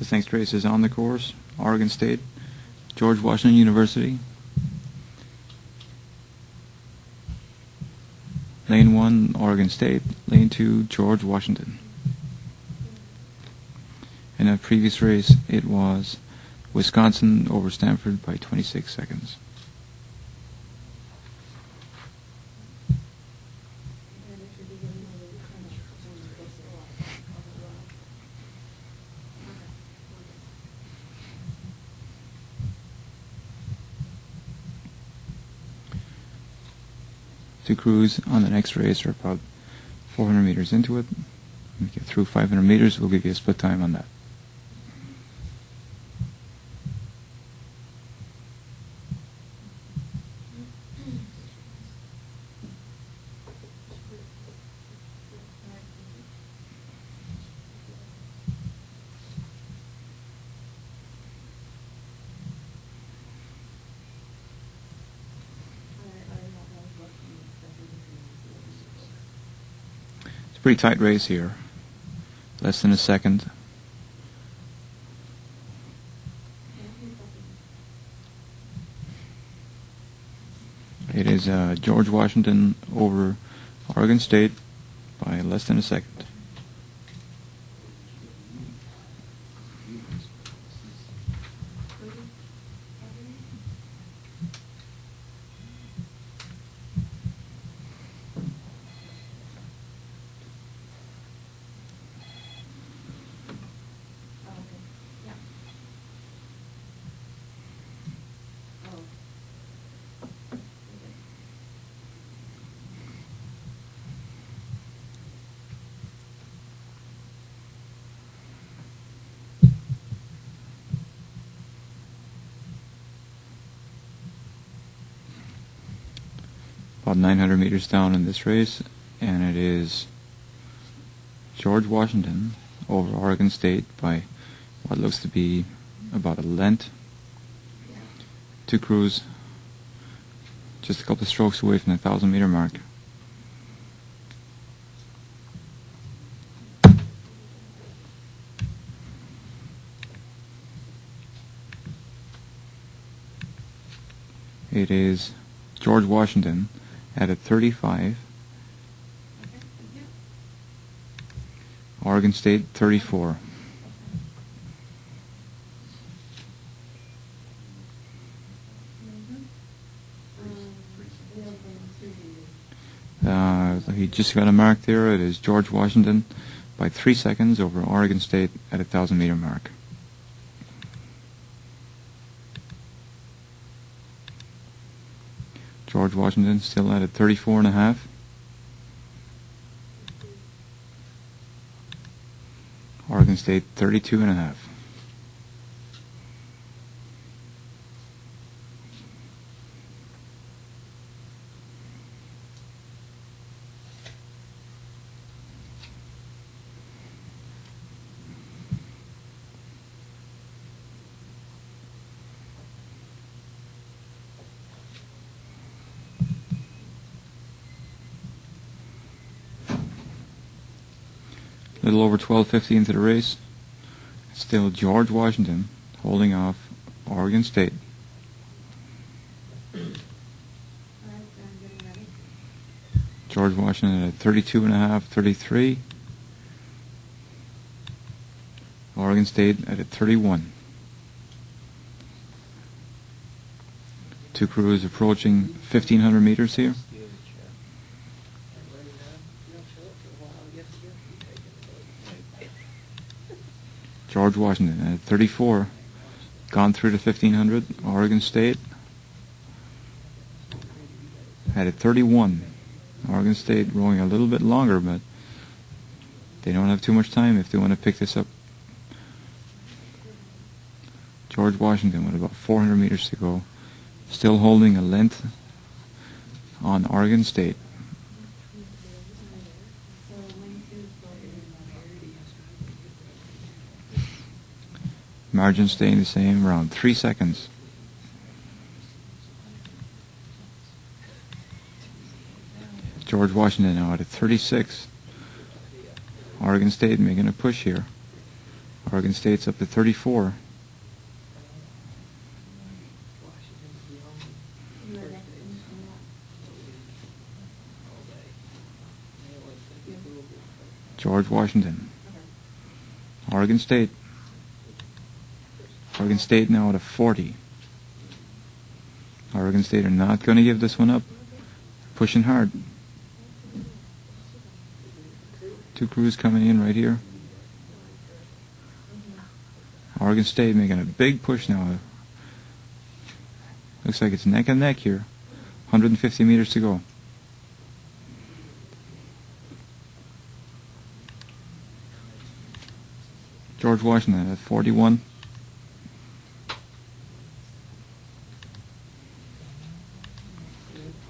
This next race is on the course, Oregon State, George Washington University. Lane 1, Oregon State. Lane 2, George Washington. In a previous race, it was Wisconsin over Stanford by 26 seconds. To cruise on the next race are about 400 meters into it. When we get through 500 meters, we'll give you a split time on that. It's a pretty tight race here. Less than a second. It is George Washington over Oregon State by less than a second. About 900 meters down in this race, and it is George Washington over Oregon State by what looks to be about a length. To cruise just a couple of strokes away from the 1,000-meter mark. It is George Washington at a 35. Oregon State 34. He just got a mark there. It is George Washington by 3 seconds over Oregon State at a 1,000-meter mark. George Washington still at a 34.5. Oregon State 32.5. A little over 12:50 into the race. Still George Washington holding off Oregon State. George Washington at 32.5, 33. Oregon State at a 31. Two crews approaching 1,500 meters here. George Washington at 34, gone through the 1,500. Oregon State at a 31. Oregon State rowing a little bit longer, but they don't have too much time if they want to pick this up. George Washington with about 400 meters to go, still holding a length on Oregon State. Margin staying the same, around 3 seconds. George Washington now at a 36. Oregon State making a push here. Oregon State's up to 34. George Washington. Oregon State. Oregon State now at a 40. Oregon State are not going to give this one up. Pushing hard. Two crews coming in right here. Oregon State making a big push now. Looks like it's neck and neck here. 150 meters to go. George Washington at 41.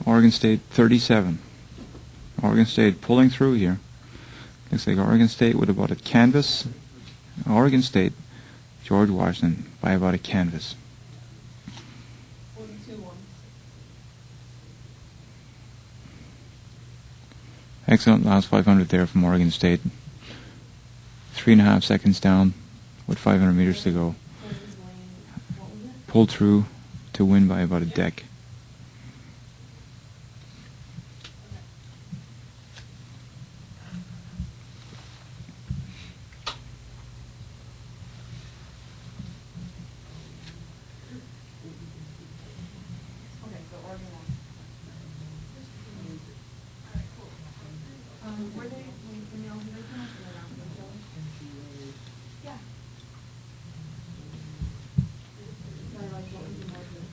Oregon State 37. Oregon State pulling through here. Looks like Oregon State with about a canvas. Oregon State, George Washington by about a canvas. Excellent last 500 there from Oregon State. 3.5 seconds down with 500 meters to go. Pulled through to win by about a deck.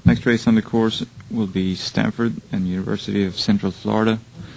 Next race on the course will be Stanford and University of Central Florida.